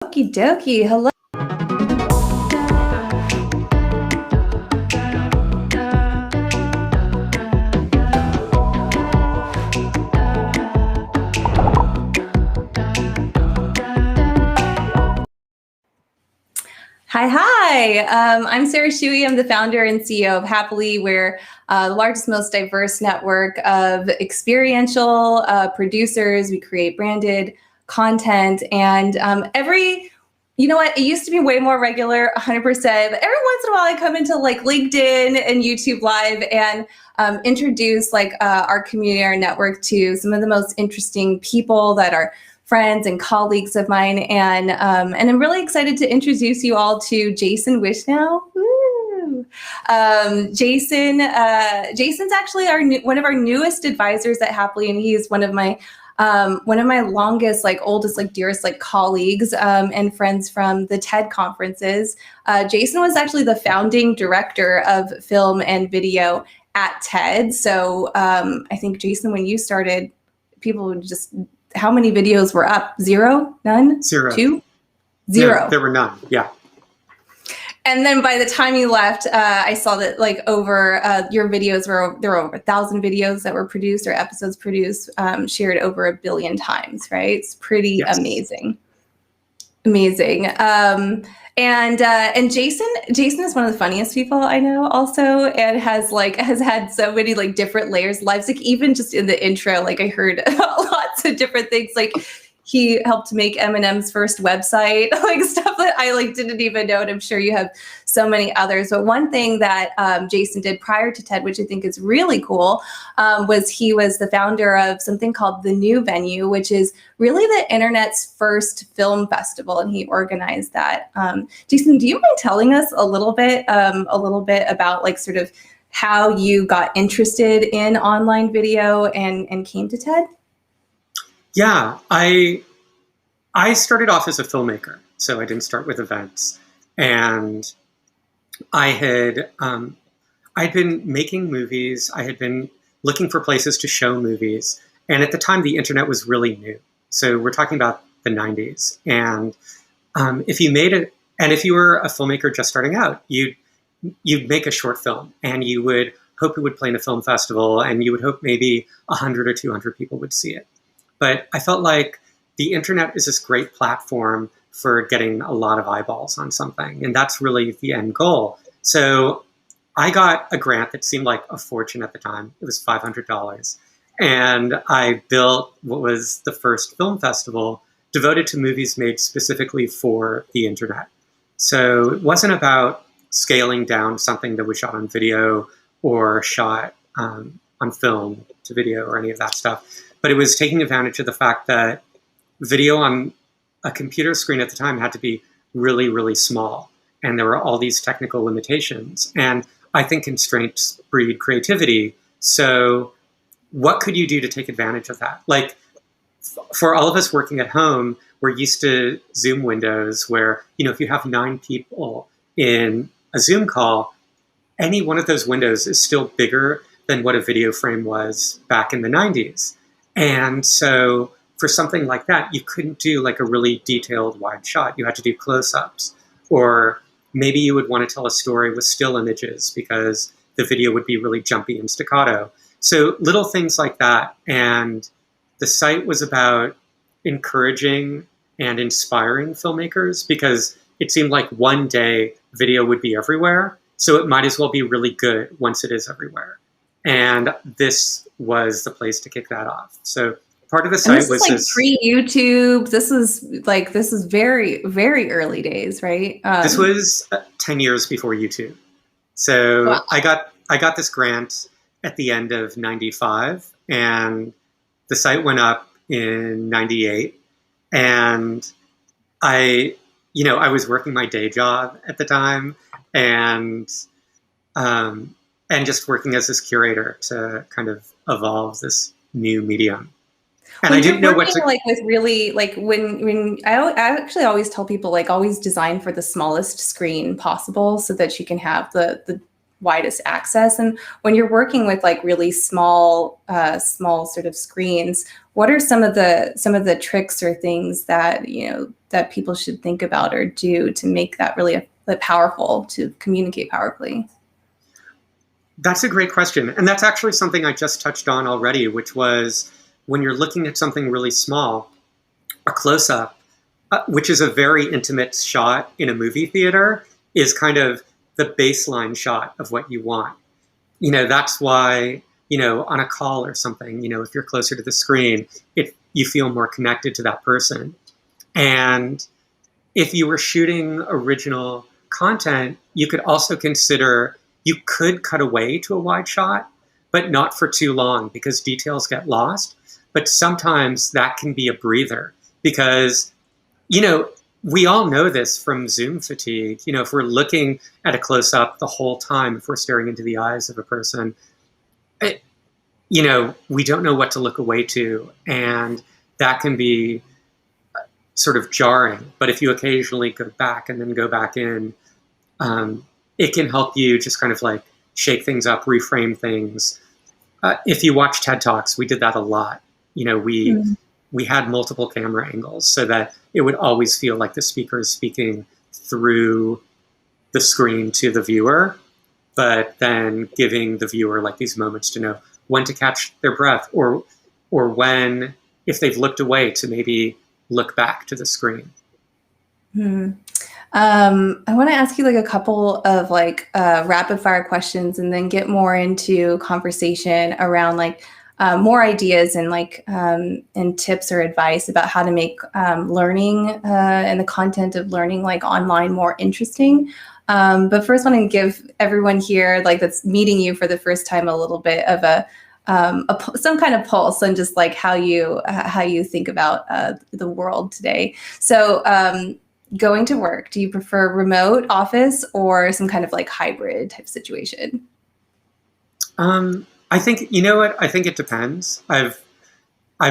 Okie dokie. Hello. Hi. I'm Sarah Shuey. I'm the founder and CEO of Happily. We're the largest, most diverse network of experiential producers. We create branded content, and you know what? It used to be way more regular, 100%. But every once in a while, I come into like LinkedIn and YouTube Live and introduce like our community, our network to some of the most interesting people that are friends and colleagues of mine, and I'm really excited to introduce you all to Jason Wishnow. Woo! Jason's actually one of our newest advisors at Happily, and he's one of my longest, like oldest, like dearest, like colleagues and friends from the TED conferences. Jason was actually the founding director of film and video at TED. So I think, Jason, when you started, people would just, how many videos were up? Zero? None? Zero. Two? Zero. No, there were none. Yeah. And then by the time you left, I saw that like your videos there were over 1,000 videos that were produced or episodes produced, shared over 1 billion times, right? It's pretty amazing. And Jason is one of the funniest people I know also, and has had so many like different layers of lives. Like even just in the intro, like I heard lots of different things. Like he helped make Eminem's first website, like stuff that I like didn't even know. And I'm sure you have so many others. But one thing that Jason did prior to TED, which I think is really cool, was he was the founder of something called The New Venue, which is really the internet's first film festival, and he organized that. Jason, do you mind telling us a little bit about like sort of how you got interested in online video and came to TED? Yeah, I started off as a filmmaker, so I didn't start with events, and I'd been making movies. I had been looking for places to show movies, and at the time, the internet was really new. So we're talking about the 90s, and if you were a filmmaker just starting out, you'd make a short film, and you would hope it would play in a film festival, and you would hope maybe 100 or 200 people would see it. But I felt like the internet is this great platform for getting a lot of eyeballs on something, and that's really the end goal. So I got a grant that seemed like a fortune at the time. It was $500. And I built what was the first film festival devoted to movies made specifically for the internet. So it wasn't about scaling down something that was shot on video or shot on film to video or any of that stuff. But it was taking advantage of the fact that video on a computer screen at the time had to be really, really small. And there were all these technical limitations. And I think constraints breed creativity. So what could you do to take advantage of that? Like for all of us working at home, we're used to Zoom windows where, if you have 9 people in a Zoom call, any one of those windows is still bigger than what a video frame was back in the 90s. And so for something like that, you couldn't do like a really detailed wide shot. You had to do close-ups. Or maybe you would want to tell a story with still images because the video would be really jumpy and staccato. So little things like that. And the site was about encouraging and inspiring filmmakers because it seemed like one day video would be everywhere. So it might as well be really good once it is everywhere. And this was the place to kick that off. So part of the site was like pre-YouTube. This is very, very early days, right? This was 10 years before YouTube. So wow. I got this grant at the end of 95, and the site went up in 98. And I was working my day job at the time, and just working as this curator to kind of evolve this new medium. And I didn't know what to like with really like when I actually always tell people like always design for the smallest screen possible so that you can have the widest access. And when you're working with like really small sort of screens, what are some of the tricks or things that, that people should think about or do to make that really powerful, to communicate powerfully? That's a great question. And that's actually something I just touched on already, which was when you're looking at something really small, a close-up, which is a very intimate shot in a movie theater, is kind of the baseline shot of what you want. That's why, on a call or something, if you're closer to the screen, you feel more connected to that person. And if you were shooting original content, you could also consider, you could cut away to a wide shot, but not for too long because details get lost. But sometimes that can be a breather because, we all know this from Zoom fatigue. If we're looking at a close-up the whole time, if we're staring into the eyes of a person, we don't know what to look away to. And that can be sort of jarring. But if you occasionally go back and then go back in, it can help you just kind of like shake things up, reframe things. If you watch TED Talks, we did that a lot. We had multiple camera angles so that it would always feel like the speaker is speaking through the screen to the viewer, but then giving the viewer like these moments to know when to catch their breath or when, if they've looked away, to maybe look back to the screen. I want to ask you like a couple of rapid fire questions and then get more into conversation around more ideas and tips or advice about how to make learning and the content of learning online more interesting. But first, I want to give everyone here that's meeting you for the first time a little bit of some kind of pulse on just how you think about the world today. So going to work, do you prefer remote office or some kind of hybrid type situation? I think, I think it depends. I've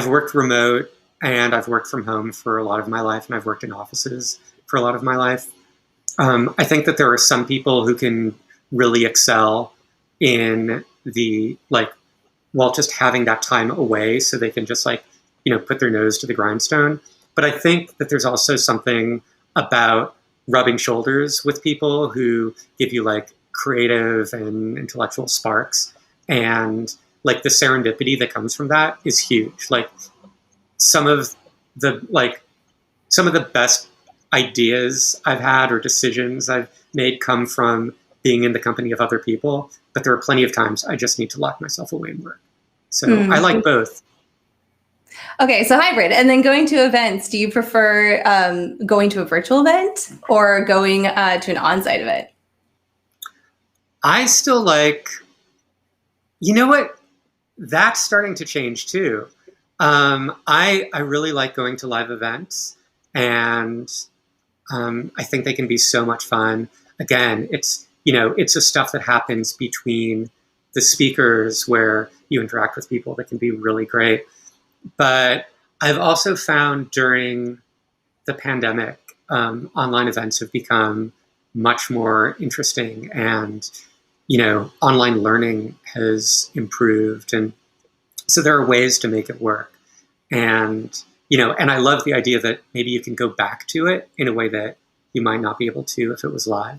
worked remote and I've worked from home for a lot of my life, and I've worked in offices for a lot of my life. I think that there are some people who can really excel in while just having that time away so they can just put their nose to the grindstone. But I think that there's also something about rubbing shoulders with people who give you creative and intellectual sparks. And the serendipity that comes from that is huge. Some of the best ideas I've had or decisions I've made come from being in the company of other people. But there are plenty of times I just need to lock myself away and work. So I like both. Okay, so hybrid. And then going to events, do you prefer going to a virtual event or going to an on-site event? I still what? That's starting to change too. I really like going to live events, and I think they can be so much fun. Again, it's the stuff that happens between the speakers where you interact with people that can be really great. But I've also found during the pandemic, online events have become much more interesting, and online learning has improved. And so there are ways to make it work. And, and I love the idea that maybe you can go back to it in a way that you might not be able to if it was live.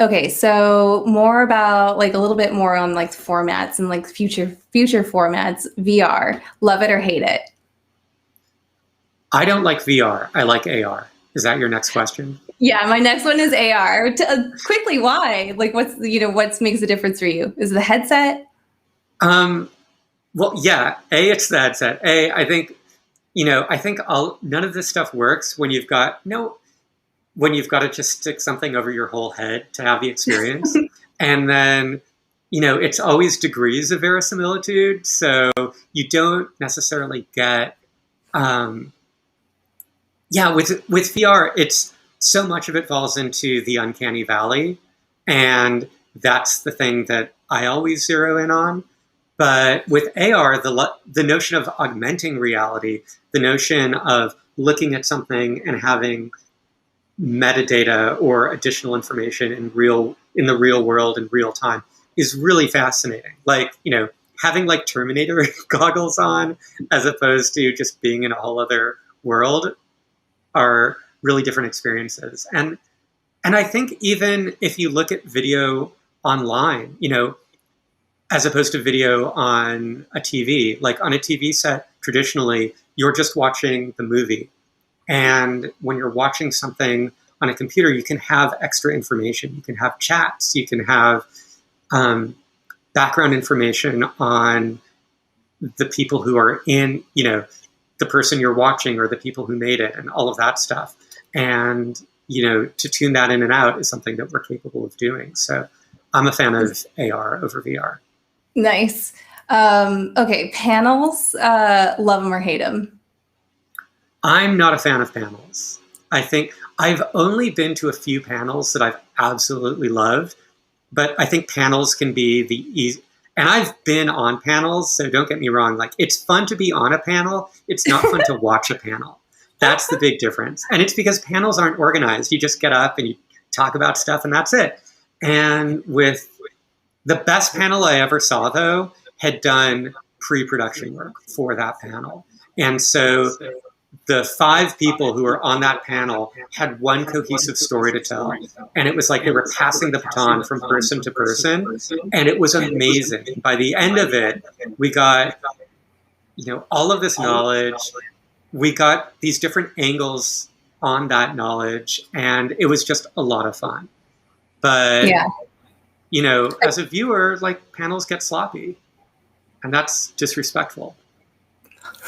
Okay, so more about a little bit more on formats and future formats. VR, love it or hate it? I don't like VR. I like AR. Is that your next question? Yeah, my next one is AR. Quickly, why? What makes the difference for you? Is it the headset? Well, yeah. It's the headset. I think, none of this stuff works when you've got to just stick something over your whole head to have the experience. And then, it's always degrees of verisimilitude. So you don't necessarily get, with VR, it's so much of it falls into the uncanny valley. And that's the thing that I always zero in on. But with AR, the notion of augmenting reality, the notion of looking at something and having metadata or additional information in the real world in real time is really fascinating. having like Terminator goggles on as opposed to just being in a whole other world are really different experiences. And I think even if you look at video online, as opposed to video on a TV, like on a TV set, traditionally, you're just watching the movie. And when you're watching something on a computer, you can have extra information. You can have chats. You can have background information on the people who are in, the person you're watching or the people who made it and all of that stuff. And, to tune that in and out is something that we're capable of doing. So I'm a fan of AR over VR. Nice. Okay, panels, love them or hate them? I'm not a fan of panels. I think I've only been to a few panels that I've absolutely loved, but I think panels can be the easy. And I've been on panels, so don't get me wrong. Like, it's fun to be on a panel. It's not fun to watch a panel. That's the big difference. And it's because panels aren't organized. You just get up and you talk about stuff and that's it. And with the best panel I ever saw, though, had done pre-production work for that panel. And so the 5 people who were on that panel had one cohesive story to tell. And it was like they were passing the baton from person to person. And it was amazing. By the end of it, we got, all of this knowledge. We got these different angles on that knowledge. And it was just a lot of fun. But, as a viewer, like, panels get sloppy. And that's disrespectful.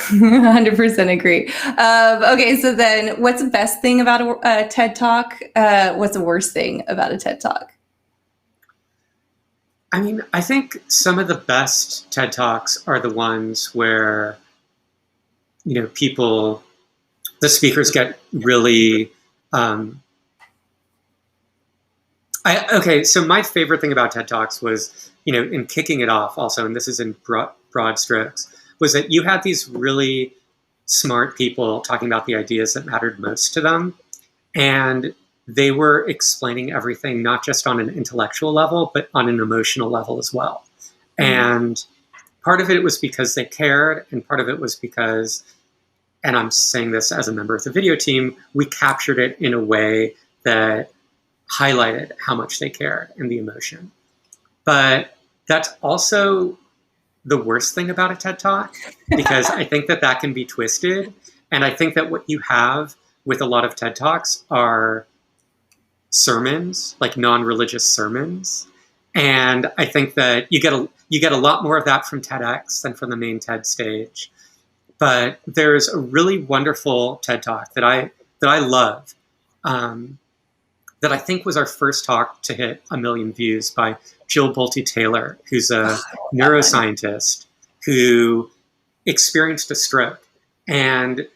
100% agree. Okay, so then what's the best thing about a TED Talk? What's the worst thing about a TED Talk? I mean, I think some of the best TED Talks are the ones where, the speakers get really... so my favorite thing about TED Talks was, in kicking it off also, and this is in broad strokes, was that you had these really smart people talking about the ideas that mattered most to them. And they were explaining everything, not just on an intellectual level, but on an emotional level as well. And part of it was because they cared, and part of it was because, and I'm saying this as a member of the video team, we captured it in a way that highlighted how much they cared and the emotion. But that's also the worst thing about a TED Talk, because I think that can be twisted. And I think that what you have with a lot of TED Talks are sermons, like non-religious sermons. And I think that you get a lot more of that from TEDx than from the main TED stage. But there's a really wonderful TED Talk that I love, that I think was our first talk to hit 1 million views, by Jill Bolti Taylor, who's a neuroscientist who experienced a stroke. And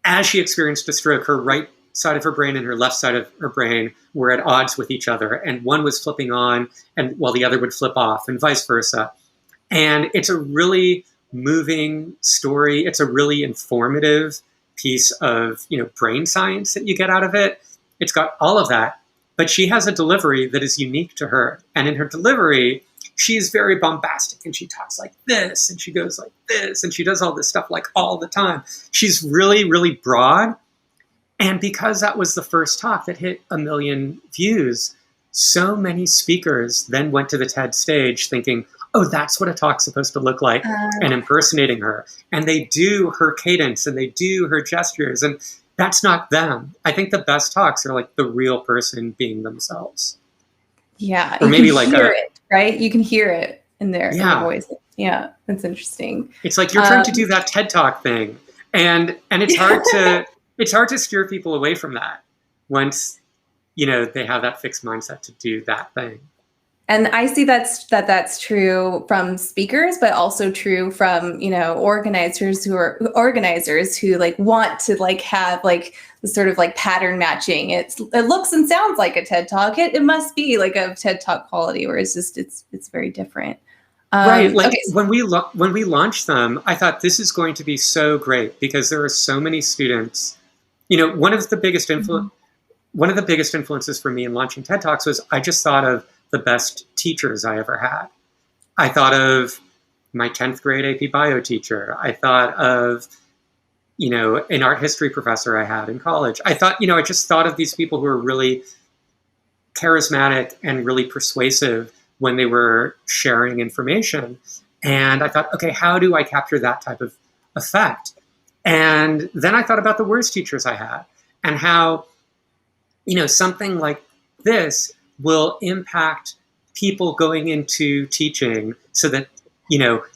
as she experienced a stroke, her right side of her brain and her left side of her brain were at odds with each other. And one was flipping on and while the other would flip off, and vice versa. And it's a really moving story. It's a really informative piece of, brain science that you get out of it. It's got all of that, but she has a delivery that is unique to her. And in her delivery, she's very bombastic, and she talks like this, and she goes like this, and she does all this stuff like all the time. She's really, really broad. And because that was the first talk that hit 1 million views, so many speakers then went to the TED stage thinking, oh, that's what a talk's supposed to look like, and impersonating her. And they do her cadence, and they do her gestures, and that's not them. I think the best talks are like the real person being themselves. Yeah. Or maybe like it, right? You can hear it in their voice. Yeah. That's interesting. It's like you're trying to do that TED Talk thing. And it's hard to steer people away from that once, they have that fixed mindset to do that thing. And I see that's true from speakers, but also true from, organizers who like want to like have like the sort of like pattern matching. It looks and sounds like a TED Talk. It must be like a TED Talk quality, where it's very different. Right. Like when we launched them, I thought this is going to be so great because there are so many students. One of the biggest influences for me in launching TED Talks was I just thought of the best teachers I ever had. I thought of, my 10th grade AP bio teacher. I thought of, an art history professor I had in college. I thought, I just thought of these people who were really charismatic and really persuasive when they were sharing information. And I thought, okay, how do I capture that type of effect? And then I thought about the worst teachers I had and how, something like this will impact people going into teaching so that,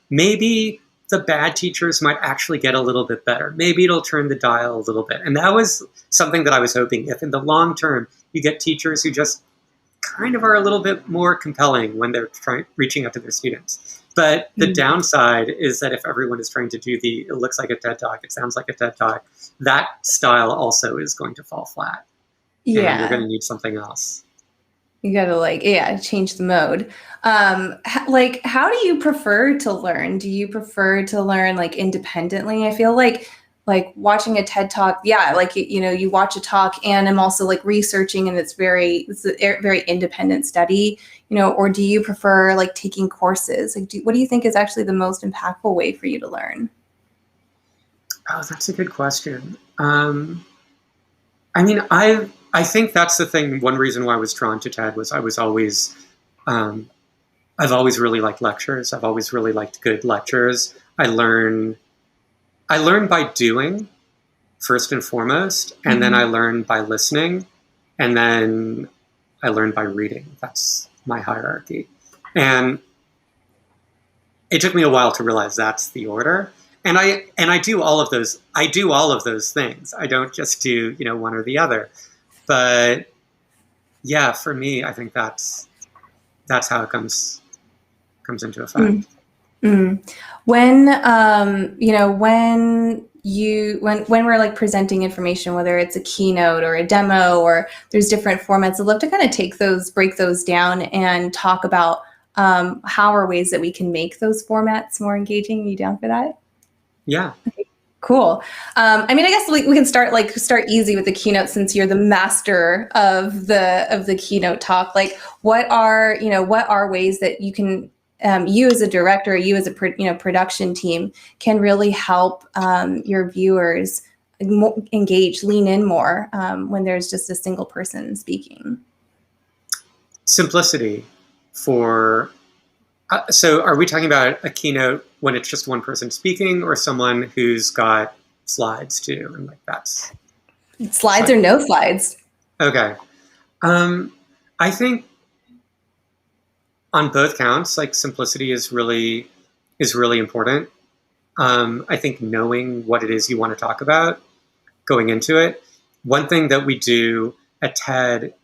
maybe the bad teachers might actually get a little bit better. Maybe it'll turn the dial a little bit. And that was something that I was hoping, if in the long term you get teachers who just kind of are a little bit more compelling when they're reaching out to their students. But the downside is that if everyone is trying to do it looks like a TED Talk, it sounds like a TED Talk, that style also is going to fall flat. Yeah. And you're going to need something else. You got to change the mode. How do you prefer to learn? Do you prefer to learn independently? I feel like watching a TED Talk, you watch a talk and I'm also researching and it's a very independent study, or do you prefer taking courses? What do you think is actually the most impactful way for you to learn? Oh, that's a good question. I think that's the thing. One reason why I was drawn to TED was I've always really liked lectures. I've always really liked good lectures. I learn by doing first and foremost, and then I learn by listening, and then I learn by reading. That's my hierarchy. And it took me a while to realize that's the order. And I do all of those. I do all of those things. I don't just do, one or the other. But yeah, for me, I think that's how it comes into effect. When when we're presenting information, whether it's a keynote or a demo or there's different formats, I'd love to kind of break those down and talk about how are ways that we can make those formats more engaging. Are you down for that? Yeah. Okay, cool. I guess we can start easy with the keynote since you're the master of the keynote talk. What are ways that you can you as a director, you as a production team can really help your viewers engage, lean in more when there's just a single person speaking? Simplicity for. So are we talking about a keynote when it's just one person speaking or someone who's got slides too? And that's slides or no slides. Okay. I think on both counts, simplicity is really important. I think knowing what it is you want to talk about going into it. One thing that we do at TED,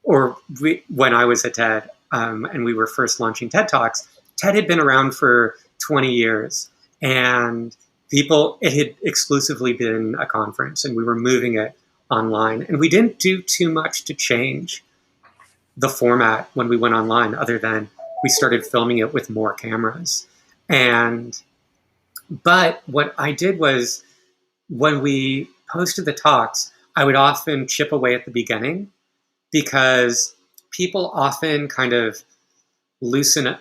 when I was at TED, and we were first launching TED Talks, TED had been around for 20 years and it had exclusively been a conference and we were moving it online. And we didn't do too much to change the format when we went online, other than we started filming it with more cameras. But what I did was when we posted the talks, I would often chip away at the beginning because people often kind of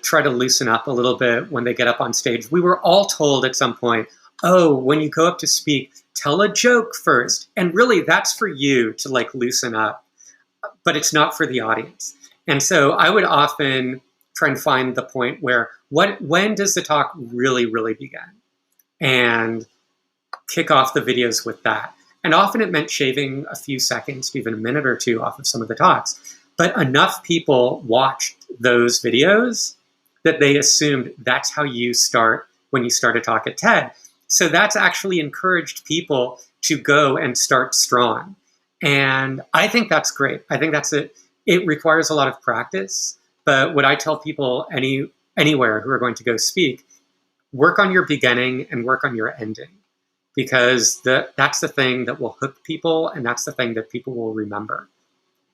try to loosen up a little bit when they get up on stage. We were all told at some point, oh, when you go up to speak, tell a joke first. And really that's for you to loosen up, but it's not for the audience. And so I would often try and find the point where, when does the talk really, really begin? And kick off the videos with that. And often it meant shaving a few seconds to even a minute or two off of some of the talks. But enough people watched those videos that they assumed that's how you start when you start a talk at TED. So that's actually encouraged people to go and start strong. And I think that's great. I think it requires a lot of practice. But what I tell people anywhere who are going to go speak, work on your beginning and work on your ending. Because that's the thing that will hook people, and that's the thing that people will remember.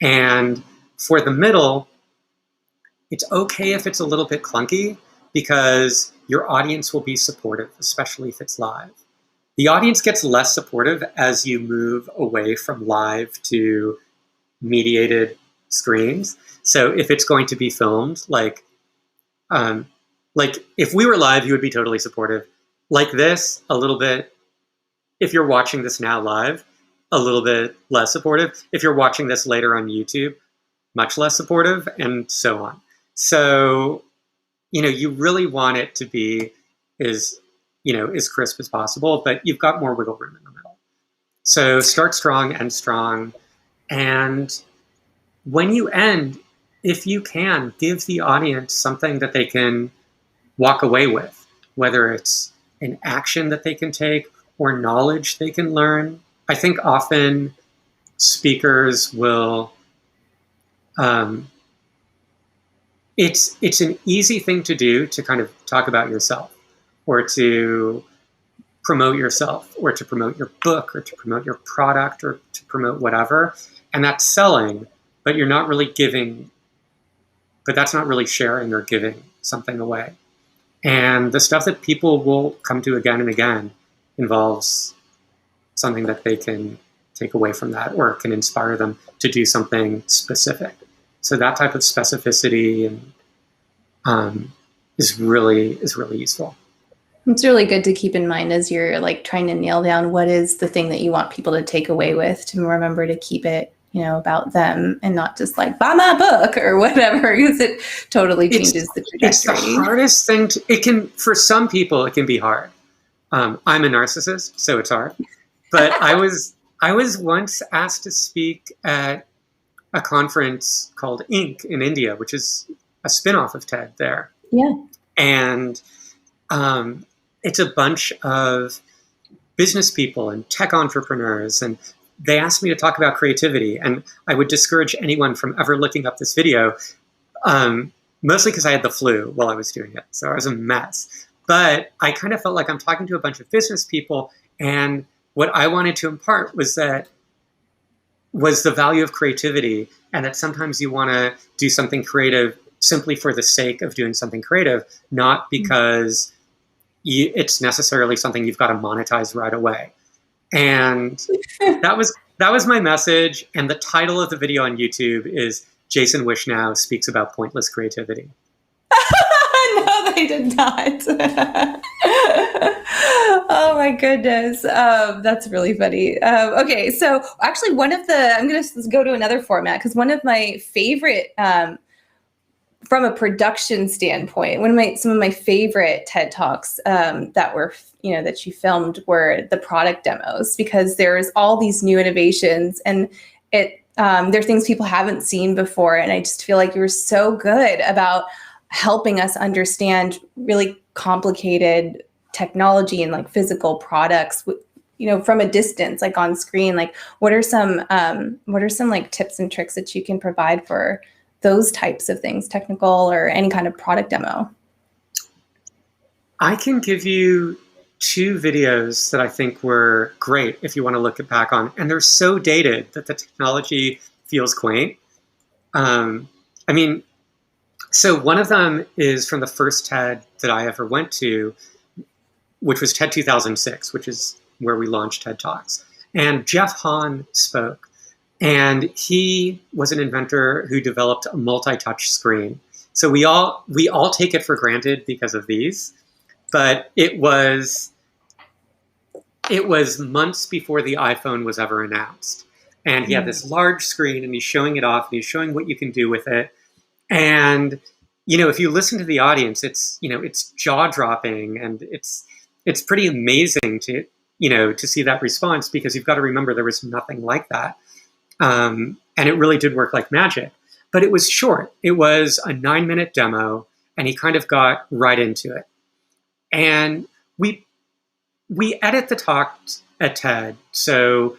And for the middle, it's okay if it's a little bit clunky, because your audience will be supportive, especially if it's live. The audience gets less supportive as you move away from live to mediated screens. So if it's going to be filmed, Like, if we were live, you would be totally supportive. Like this, a little bit. If you're watching this now live, a little bit less supportive. If you're watching this later on YouTube, much less supportive, and so on. So, you really want it to be as crisp as possible, but you've got more wiggle room in the middle. So start strong, end strong. And when you end, if you can, give the audience something that they can walk away with, whether it's an action that they can take or knowledge they can learn. I think often speakers will, it's an easy thing to do to kind of talk about yourself or to promote yourself or to promote your book or to promote your product or to promote whatever. And that's selling, but you're not really giving, but that's not really sharing or giving something away. And the stuff that people will come to again and again involves something that they can take away from that or can inspire them to do something specific. So that type of specificity is really useful. It's really good to keep in mind as you're like trying to nail down what is the thing that you want people to take away with, to remember to keep it, about them and not just like buy my book or whatever, because it totally changes the trajectory. It's the hardest thing for some people, it can be hard. I'm a narcissist, so it's hard. But I was once asked to speak at a conference called Inc. in India, which is a spin-off of TED there. Yeah. And it's a bunch of business people and tech entrepreneurs, and they asked me to talk about creativity. And I would discourage anyone from ever looking up this video, mostly because I had the flu while I was doing it. So I was a mess. But I kind of felt like I'm talking to a bunch of business people, and what I wanted to impart was the value of creativity, and that sometimes you want to do something creative simply for the sake of doing something creative, not because it's necessarily something you've got to monetize right away. And that was my message. And the title of the video on YouTube is Jason Wishnow Speaks About Pointless Creativity. No, they did not. Oh my goodness. That's really funny. Okay, so actually I'm going to go to another format, because one of my favorite, from a production standpoint, some of my favorite TED Talks that were, that you filmed were the product demos, because there's all these new innovations and they're things people haven't seen before. And I just feel like you were so good about helping us understand really complicated technology and like physical products, from a distance, like on screen. Like, what are some like tips and tricks that you can provide for those types of things, technical or any kind of product demo? I can give you 2 videos that I think were great if you want to look back on, and they're so dated that the technology feels quaint. So one of them is from the first TED that I ever went to, which was TED 2006, which is where we launched TED Talks. And Jeff Hahn spoke. And he was an inventor who developed a multi-touch screen. So we all take it for granted because of these, but it was months before the iPhone was ever announced. And he had this large screen, and he's showing it off, and he's showing what you can do with it. And if you listen to the audience, it's jaw-dropping, and it's pretty amazing to see that response, because you've got to remember there was nothing like that. And it really did work like magic, but it was short. It was a 9-minute demo, and he kind of got right into it. And we edit the talk at TED. So,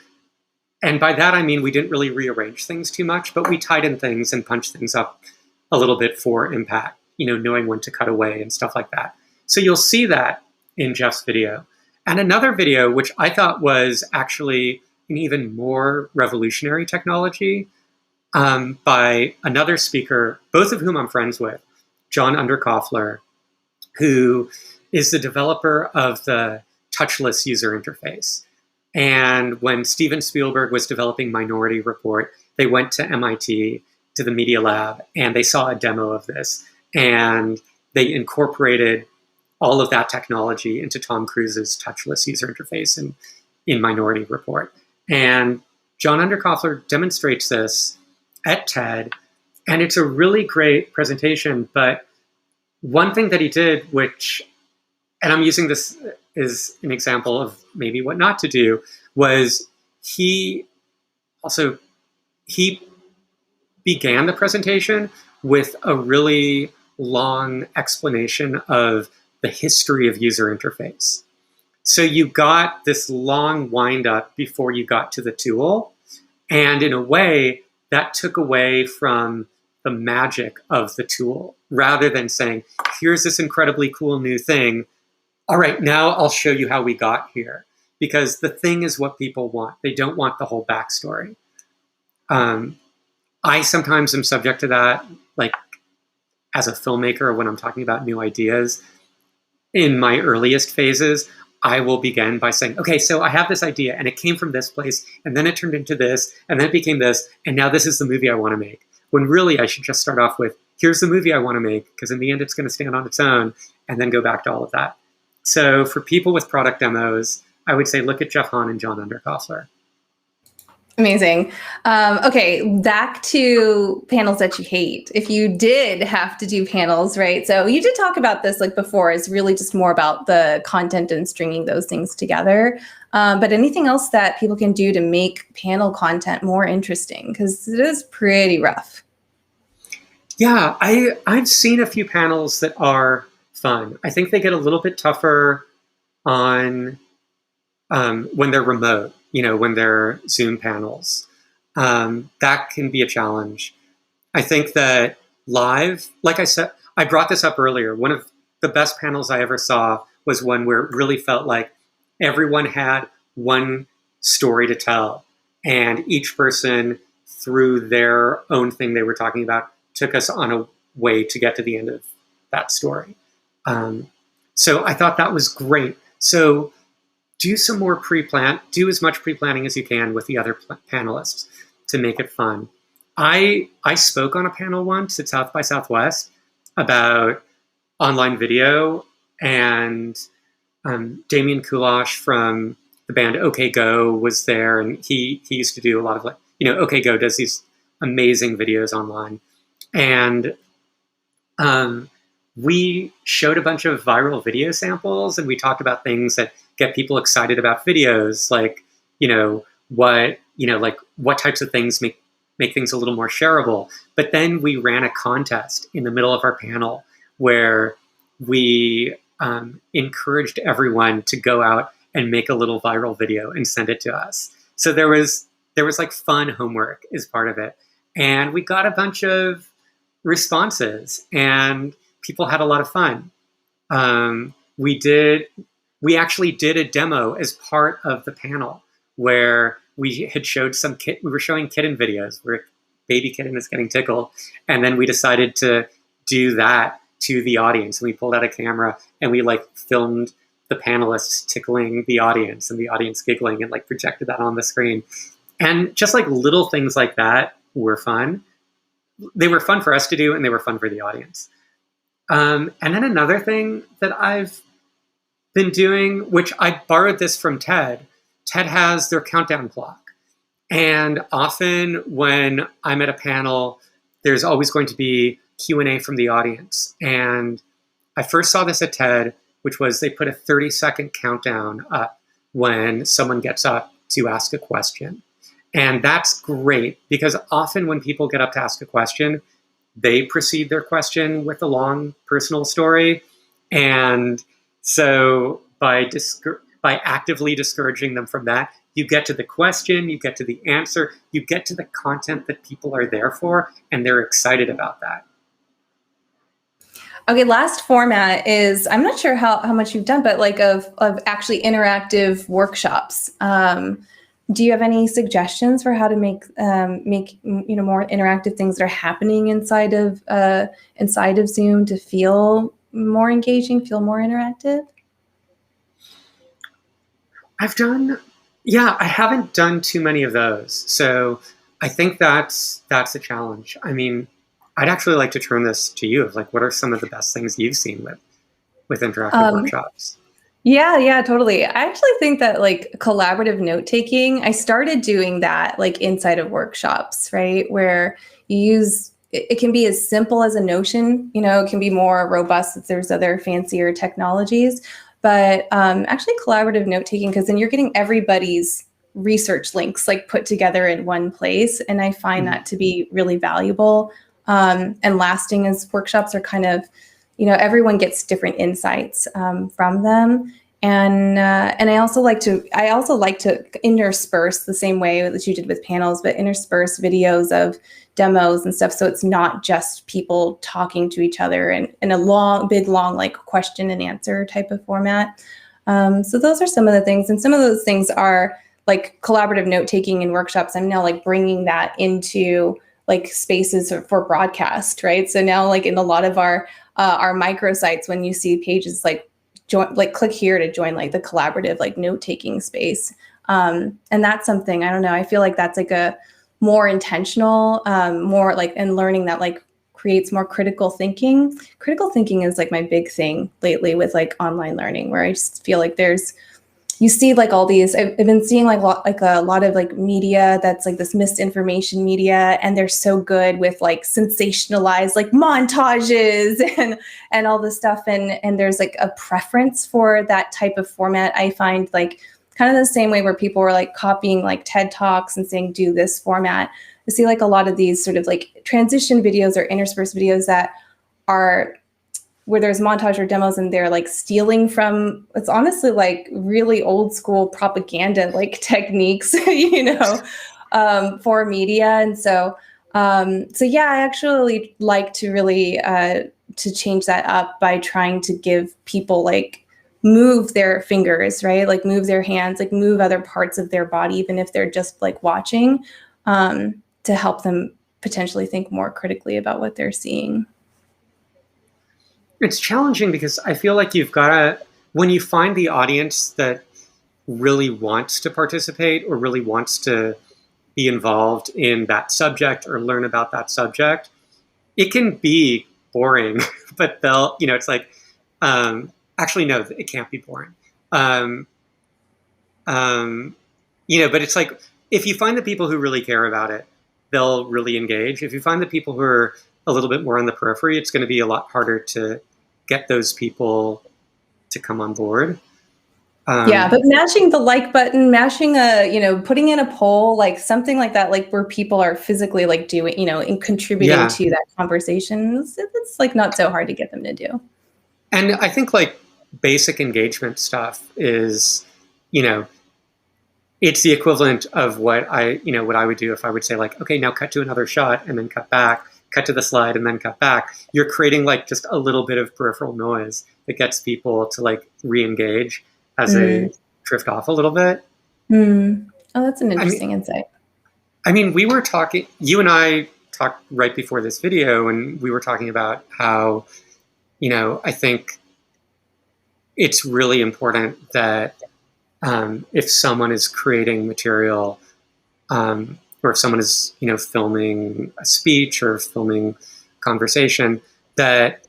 and by that, I mean, we didn't really rearrange things too much, but we tied in things and punched things up a little bit for impact, knowing when to cut away and stuff like that. So you'll see that in Jeff's video. And another video, which I thought was actually an even more revolutionary technology, by another speaker, both of whom I'm friends with, John Underkoffler, who is the developer of the touchless user interface. And when Steven Spielberg was developing Minority Report, they went to MIT, to the Media Lab, and they saw a demo of this. And they incorporated all of that technology into Tom Cruise's touchless user interface in Minority Report. And John Underkoffler demonstrates this at TED, and it's a really great presentation. But one thing that he did, which, and I'm using this as an example of maybe what not to do, was he began the presentation with a really long explanation of the history of user interface. So you got this long wind up before you got to the tool. And in a way, that took away from the magic of the tool, rather than saying, here's this incredibly cool new thing. All right, now I'll show you how we got here. Because the thing is what people want. They don't want the whole backstory. I sometimes am subject to that, like as a filmmaker, when I'm talking about new ideas. In my earliest phases, I will begin by saying, okay, so I have this idea and it came from this place and then it turned into this and then it became this and now this is the movie I want to make. When really I should just start off with, here's the movie I want to make, because in the end it's going to stand on its own, and then go back to all of that. So for people with product demos, I would say look at Jeff Hahn and John Underkoffler. Amazing. Okay, back to panels that you hate. If you did have to do panels, right? So you did talk about this like before, is really just more about the content and stringing those things together. But anything else that people can do to make panel content more interesting? Because it is pretty rough. Yeah, I've seen a few panels that are fun. I think they get a little bit tougher on when they're remote. When they're Zoom panels, that can be a challenge. I think that live, like I said, I brought this up earlier. One of the best panels I ever saw was one where it really felt like everyone had one story to tell, and each person, through their own thing they were talking about, took us on a way to get to the end of that story. So I thought that was great. So do some more pre-plan, do as much pre-planning as you can with the other panelists to make it fun. I spoke on a panel once at South by Southwest about online video, and Damien Kulash from the band OK Go was there, and he used to do a lot of OK Go does these amazing videos online. And we showed a bunch of viral video samples, and we talked about things that get people excited about videos, like, what types of things make things a little more shareable. But then we ran a contest in the middle of our panel where we encouraged everyone to go out and make a little viral video and send it to us. So there was like fun homework as part of it. And we got a bunch of responses, and people had a lot of fun. We actually did a demo as part of the panel where we had showed we were showing kitten videos where baby kitten is getting tickled. And then we decided to do that to the audience. And we pulled out a camera and we filmed the panelists tickling the audience and the audience giggling, and projected that on the screen. And just little things like that were fun. They were fun for us to do, and they were fun for the audience. And then another thing that I've been doing, which I borrowed this from TED. TED has their countdown clock. And often when I'm at a panel, there's always going to be Q&A from the audience. And I first saw this at TED, which was they put a 30-second countdown up when someone gets up to ask a question. And that's great, because often when people get up to ask a question, they precede their question with a long personal story. And so by actively discouraging them from that, you get to the question, you get to the answer, you get to the content that people are there for, and they're excited about that. Okay, last format is, I'm not sure how much you've done, but of actually interactive workshops. Do you have any suggestions for how to make more interactive things that are happening inside of Zoom to feel more engaging, feel more interactive? I haven't done too many of those. So I think that's a challenge. I mean, I'd actually like to turn this to you. Of like, what are some of the best things you've seen with interactive Um, workshops? yeah, totally. I actually think that like collaborative note taking, I started doing that like inside of workshops, right? Where you use it can be as simple as a Notion, it can be more robust if there's other fancier technologies. But actually collaborative note taking, because then you're getting everybody's research links like put together in one place. And I find Mhm. that to be really valuable and lasting, as workshops are kind of, everyone gets different insights from them. And I also like to intersperse the same way that you did with panels, but intersperse videos of demos and stuff, so it's not just people talking to each other in a long like question and answer type of format. So those are some of the things, and some of those things are like collaborative note taking in workshops. I'm now like bringing that into like spaces for broadcast, right? So now like in a lot of our microsites, when you see pages like join, like click here to join like the collaborative like note taking space, and that's something, I don't know, I feel like that's like a more intentional, more like, and learning that like creates more critical thinking. Critical thinking is like my big thing lately with like online learning, where I just feel like you see like all these, I've been seeing like a lot of like media that's like this misinformation media, and they're so good with like sensationalized like montages and all this stuff, and there's like a preference for that type of format. I find like kind of the same way where people were like copying like TED Talks and saying do this format. I see like a lot of these sort of like transition videos or interspersed videos that are where there's montage or demos, and they're like stealing from, it's honestly like really old school propaganda like techniques, for media. And so yeah, I actually like to really to change that up by trying to give people like move their fingers, right? Like move their hands, like move other parts of their body, even if they're just like watching, to help them potentially think more critically about what they're seeing. It's challenging because I feel like you've got to, when you find the audience that really wants to participate or really wants to be involved in that subject or learn about that subject, it can be boring, but it's like, actually, no, it can't be boring. Um, um, but it's like, if you find the people who really care about it, they'll really engage. If you find the people who are a little bit more on the periphery, it's going to be a lot harder to get those people to come on board. Yeah, but mashing the like button, mashing putting in a poll, like something like that, like where people are physically like doing, and contributing Yeah. to that conversation, it's like not so hard to get them to do. And I think like basic engagement stuff is, you know, it's the equivalent of what I would do if I would say like, okay, now cut to another shot and then cut back, cut to the slide and then cut back. You're creating like just a little bit of peripheral noise that gets people to like re-engage as Mm. they drift off a little bit. Mm. Oh, that's an I mean, interesting insight. we were talking, you and I talked right before this video, and we were talking about how, I think it's really important that if someone is creating material, or if someone is, filming a speech or filming conversation, that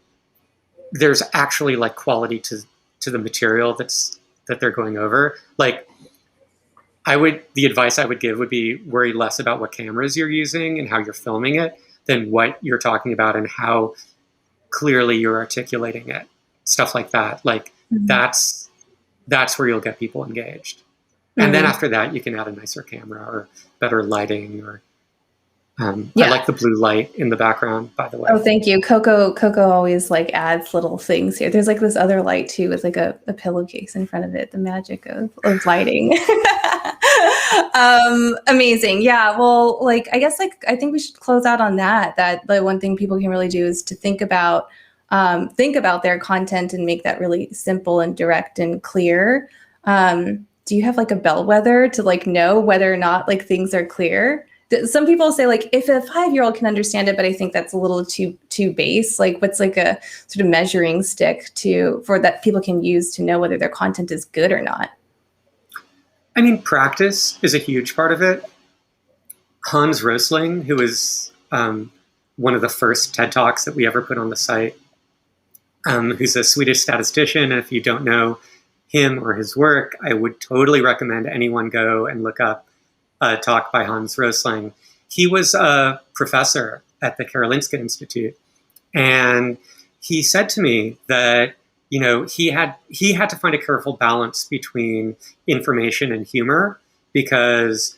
there's actually like quality to the material that they're going over. Like, the advice I would give would be worry less about what cameras you're using and how you're filming it than what you're talking about and how clearly you're articulating it. Stuff like that. Like, Mhm. that's where you'll get people engaged. And then Mm. after that, you can add a nicer camera or better lighting. Or I Yeah. like the blue light in the background, by the way. Oh, thank you. Coco always like adds little things here. There's like this other light too with like a pillowcase in front of it. The magic of lighting. Amazing. Yeah. Well, like I guess like I think we should close out on that. That the one thing people can really do is to think about their content and make that really simple and direct and clear. Do you have like a bellwether to like know whether or not like things are clear? Some people say like if a 5-year-old can understand it, but I think that's a little too base. Like what's like a sort of measuring stick for that people can use to know whether their content is good or not? Practice is a huge part of it. Hans Rosling, who is one of the first TED Talks that we ever put on the site, who's a Swedish statistician. And if you don't know him or his work, I would totally recommend anyone go and look up a talk by Hans Rosling. He was a professor at the Karolinska Institute, and he said to me that he had to find a careful balance between information and humor, because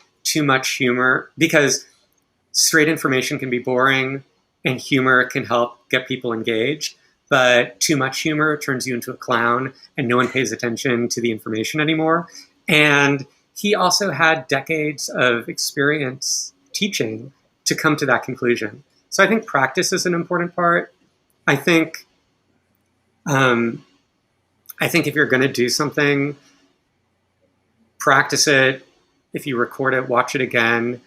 straight information can be boring and humor can help get people engaged, but too much humor turns you into a clown and no one pays attention to the information anymore. And he also had decades of experience teaching to come to that conclusion. So I think practice is an important part. I think if you're going to do something, practice it. If you record it, watch it again.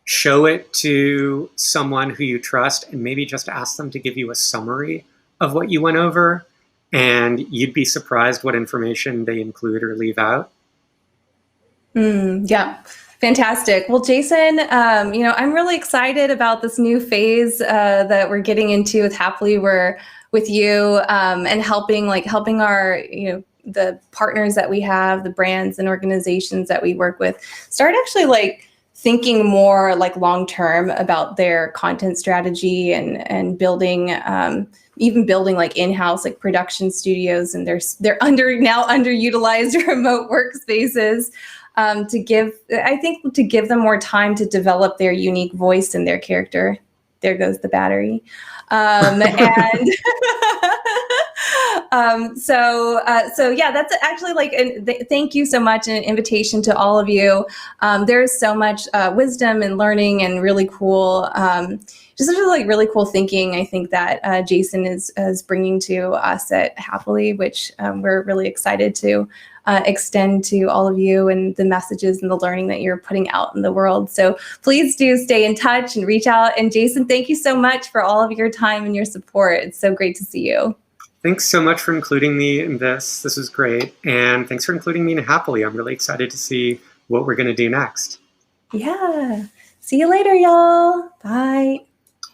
Show it to someone who you trust, and maybe just ask them to give you a summary of what you went over. And you'd be surprised what information they include or leave out. Yeah. Fantastic. Well, Jason, I'm really excited about this new phase that we're getting into with Happily. We're with you and helping our, the partners that we have, the brands and organizations that we work with, start actually thinking more long-term about their content strategy and building, even building in-house production studios, and they're underutilized remote workspaces. To give them more time to develop their unique voice and their character. There goes the battery. So yeah, that's actually thank you so much, and an invitation to all of you. There's so much wisdom and learning and really cool, just really cool thinking, I think, that Jason is bringing to us at Happily, which we're really excited to extend to all of you, and the messages and the learning that you're putting out in the world. So please do stay in touch and reach out. And Jason, thank you so much for all of your time and your support. It's so great to see you. Thanks so much for including me in this. This was great. And thanks for including me in Happily. I'm really excited to see what we're going to do next. Yeah. See you later, y'all. Bye.